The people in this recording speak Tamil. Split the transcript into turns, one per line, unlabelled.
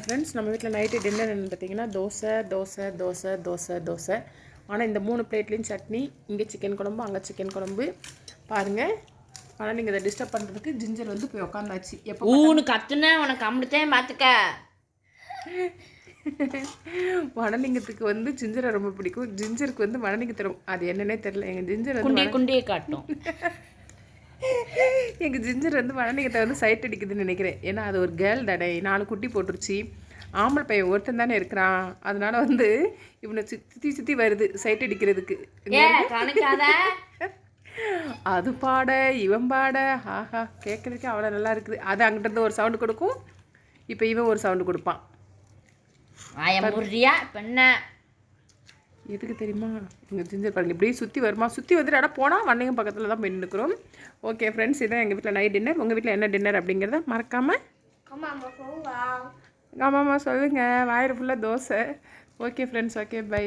ஃப்ரெண்ட்ஸ், நம்ம வீட்டில் நைட்டு டின்னர் என்னென்னு பார்த்தீங்கன்னா தோசை. ஆனால் இந்த 3 பிளேட்லேயும் சட்னி, இங்கே சிக்கன் குழம்பு, அங்கே சிக்கன் குழம்பு பாருங்கள். ஆனால் நீங்கள் இதை டிஸ்டர்ப் பண்ணுறதுக்கு ஜிஞ்சர் வந்து போய் உட்காந்தாச்சு. எப்போ
உனக்கு கத்துனா உனக்கு அம்பிட்டேன் பார்த்துக்க.
வடலிங்கத்துக்கு வந்து ஜிஞ்சரை ரொம்ப பிடிக்கும். ஜிஞ்சருக்கு வந்து வடலிங்க தரும். அது என்னன்னே தெரியல. எங்கள் ஜிஞ்சர் வந்து
குண்டியே காட்டும்.
எங்கள் ஜிஞ்சர் வந்து வடலிங்கத்தை வந்து சைட் அடிக்குதுன்னு நினைக்கிறேன். ஏன்னா அது ஒரு கேர்ள் தானே, 4 குட்டி போட்டுருச்சு. ஆம்பளை பையன் ஒருத்தன் தானே இருக்கிறான். அதனால வந்து இவனை சுற்றி வருது சைட் அடிக்கிறதுக்கு. அது பாட இவன் பாட ஆஹா கேட்குறதுக்கு அவ்வளோ நல்லா இருக்குது. அது அங்கிட்ட ஒரு சவுண்டு கொடுக்கும், இப்போ இவன் ஒரு சவுண்டு கொடுப்பான். எதுக்கு தெரியுமா? எங்கள் ஜிஞ்சர் பாருங்க இப்படியே சுற்றி வருமா, சுற்றி வந்துட்டு அட போனால் வண்டிங்க பக்கத்தில் தான் போய் நிற்கிறோம். ஓகே ஃப்ரெண்ட்ஸ், இதான் எங்கள் வீட்டில் நைட் டின்னர். உங்கள் வீட்டில் என்ன டின்னர் அப்படிங்கிறத மறக்காமல் ஆமாம்மா சொல்லுங்கள். வாயில் ஃபுல்லாக dosa. Okay friends, okay bye.